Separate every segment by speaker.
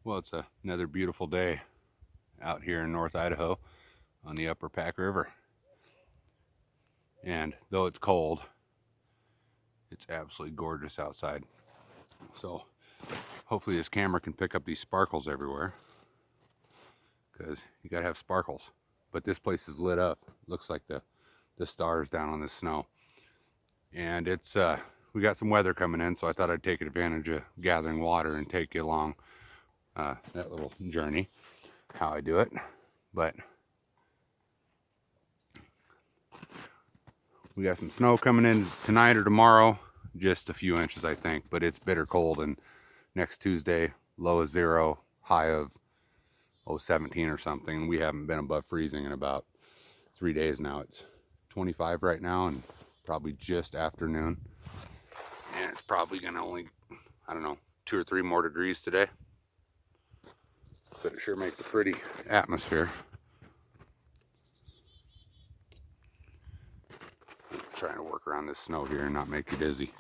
Speaker 1: Well, it's another beautiful day out here in North Idaho on the Upper Pack River. And though it's cold, it's absolutely gorgeous outside. So hopefully this camera can pick up these sparkles everywhere, because you gotta have sparkles. But this place is lit up. Looks like the stars down on the snow. And it's we got some weather coming in, so I thought I'd take advantage of gathering water and take you along that little journey, how I do it. But we got some snow coming in tonight or tomorrow, just a few inches I think, but it's bitter cold. And next Tuesday, low of 0, high of 17 or something. We haven't been above freezing in about 3 days now. It's 25 right now and probably just afternoon. And it's probably gonna only, I don't know, 2 or 3 more degrees today. But it sure makes a pretty atmosphere. Trying to work around this snow here and not make you dizzy.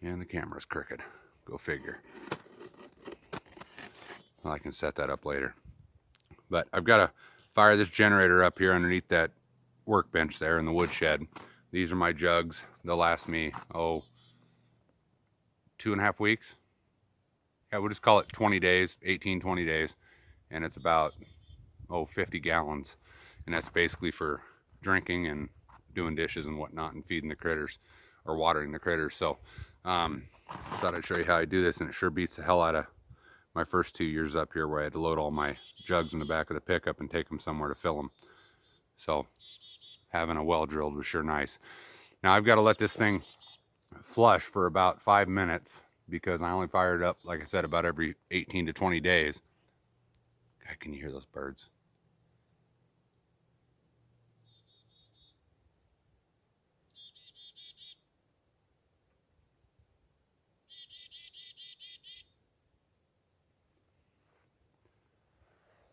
Speaker 1: And the camera's crooked. Go figure. Well, I can set that up later. But I've got to fire this generator up here underneath that workbench there in the woodshed. These are my jugs. They'll last me, 2.5 weeks. Yeah, we'll just call it 20 days, 18, 20 days. And it's about, 50 gallons. And that's basically for drinking and doing dishes and whatnot and feeding the critters or watering the critters. So thought I'd show you how I do this, and it sure beats the hell out of my first 2 years up here where I had to load all my jugs in the back of the pickup and take them somewhere to fill them. So having a well drilled was sure nice. Now I've got to let this thing flush for about 5 minutes because I only fire it up, like I said, about every 18 to 20 days. God, can you hear those birds?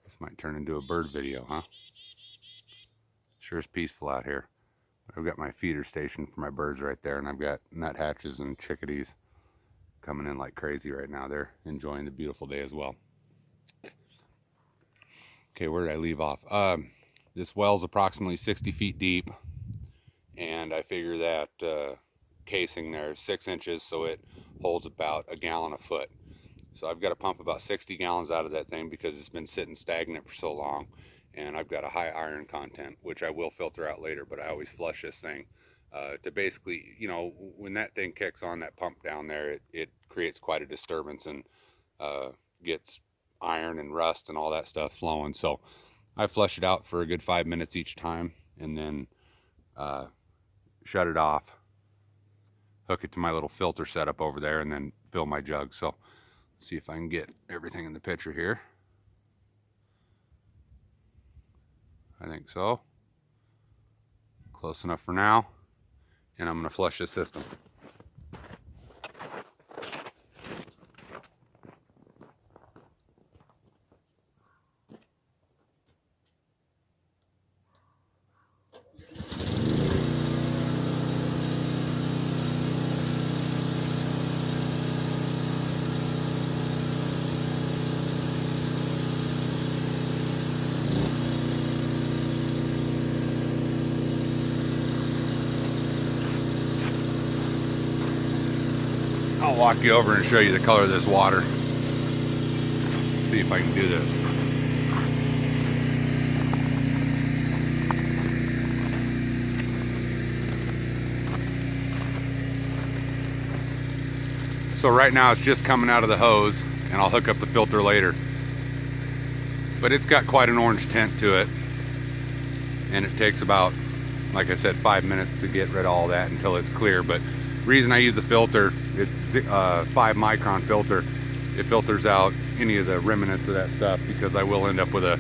Speaker 1: This might turn into a bird video, huh? Sure is peaceful out here. I've got my feeder station for my birds right there, and I've got nuthatches and chickadees coming in like crazy right now. They're enjoying the beautiful day as well. Okay, where did I leave off? This well's approximately 60 feet deep, and I figure that casing there is 6 inches, so it holds about a gallon a foot. So I've got to pump about 60 gallons out of that thing because it's been sitting stagnant for so long. And I've got a high iron content, which I will filter out later, but I always flush this thing to basically, when that thing kicks on, that pump down there, it creates quite a disturbance and gets iron and rust and all that stuff flowing. So I flush it out for a good 5 minutes each time, and then shut it off, hook it to my little filter setup over there, and then fill my jug. So see if I can get everything in the picture here. I think so. Close enough for now. And I'm going to flush this system. I'll walk you over and show you the color of this water. See if I can do this. So right now it's just coming out of the hose, and I'll hook up the filter later. But it's got quite an orange tint to it, and it takes about, like I said, 5 minutes to get rid of all that until it's clear. But the reason I use the filter, it's a 5 micron filter. It filters out any of the remnants of that stuff, because I will end up with a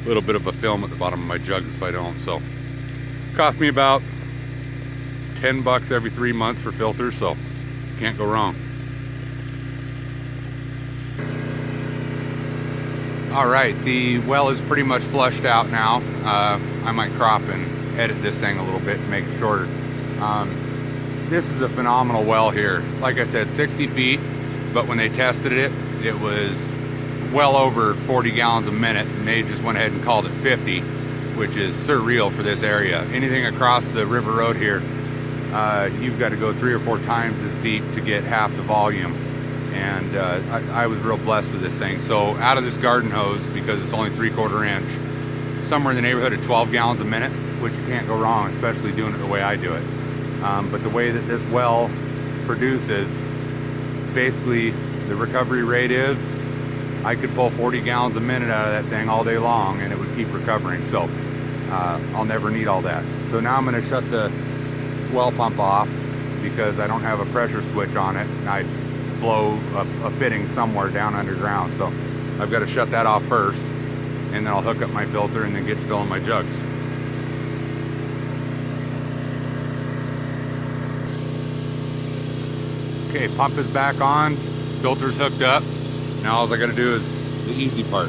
Speaker 1: little bit of a film at the bottom of my jugs if I don't. So it cost me about $10 every 3 months for filters, so can't go wrong. All right, the well is pretty much flushed out now. I might crop and edit this thing a little bit to make it shorter. This is a phenomenal well here. Like I said, 60 feet, but when they tested it, it was well over 40 gallons a minute, and they just went ahead and called it 50, which is surreal for this area. Anything across the river road here, you've got to go 3 or 4 times as deep to get half the volume. And I was real blessed with this thing. So out of this garden hose, because it's only 3/4 inch, somewhere in the neighborhood of 12 gallons a minute, which you can't go wrong, especially doing it the way I do it. But the way that this well produces, basically the recovery rate is, I could pull 40 gallons a minute out of that thing all day long and it would keep recovering. So I'll never need all that. So now I'm going to shut the well pump off because I don't have a pressure switch on it, and I blow a fitting somewhere down underground. So I've got to shut that off first, and then I'll hook up my filter and then get to filling my jugs. Okay, pump is back on, filter's hooked up. Now all I got to do is the easy part.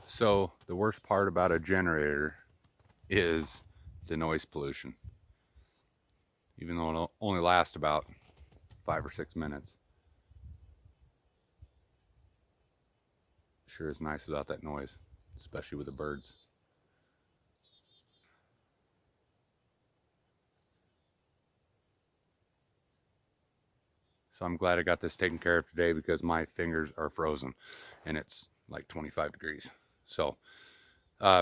Speaker 1: So the worst part about a generator is the noise pollution. Even though it'll only last about 5 or 6 minutes. Sure is nice without that noise, especially with the birds. So I'm glad I got this taken care of today because my fingers are frozen and it's like 25 degrees. So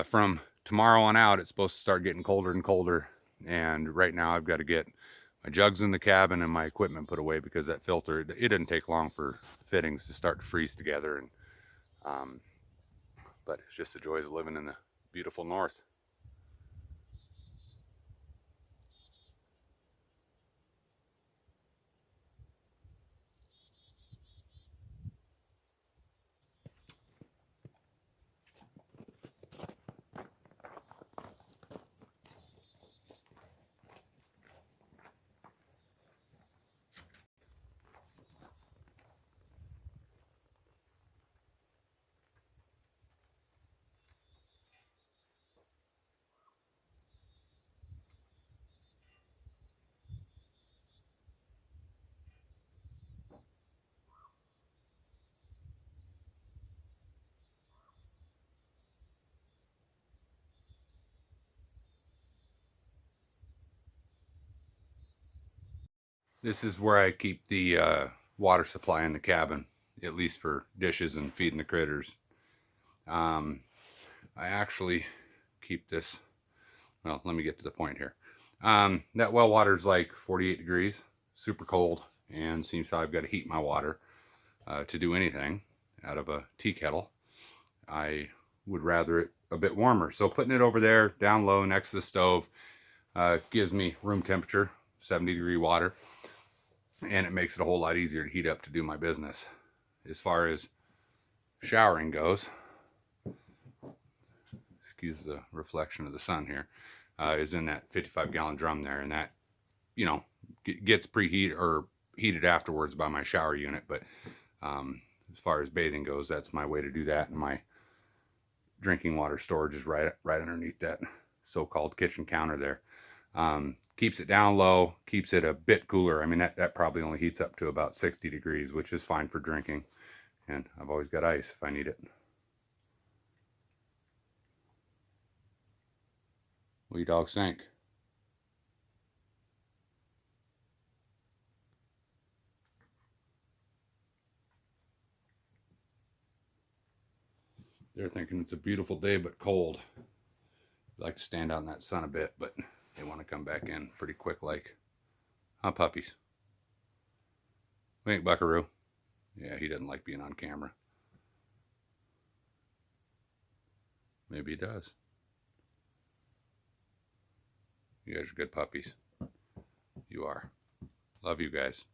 Speaker 1: from tomorrow on out, it's supposed to start getting colder and colder. And right now I've got to get my jugs in the cabin and my equipment put away because that filter, it didn't take long for fittings to start to freeze together. And but it's just the joys of living in the beautiful north. This is where I keep the water supply in the cabin, at least for dishes and feeding the critters. I actually keep this, well, let me get to the point here. That well water is like 48 degrees, super cold, and seems how I've got to heat my water to do anything out of a tea kettle. I would rather it a bit warmer. So putting it over there, down low next to the stove, gives me room temperature, 70-degree water, and it makes it a whole lot easier to heat up to do my business. As far as showering goes, excuse the reflection of the sun here, is in that 55-gallon drum there, and that, you know, gets preheated or heated afterwards by my shower unit. But as far as bathing goes, that's my way to do that, and my drinking water storage is right underneath that so-called kitchen counter there. Keeps it down low, keeps it a bit cooler. I mean, that probably only heats up to about 60 degrees, which is fine for drinking. And I've always got ice if I need it. What do you dogs think? They're thinking it's a beautiful day but cold. I'd like to stand out in that sun a bit, but they want to come back in pretty quick like. Huh, puppies? Wait, Buckaroo. Yeah, he doesn't like being on camera. Maybe he does. You guys are good puppies. You are. Love you guys.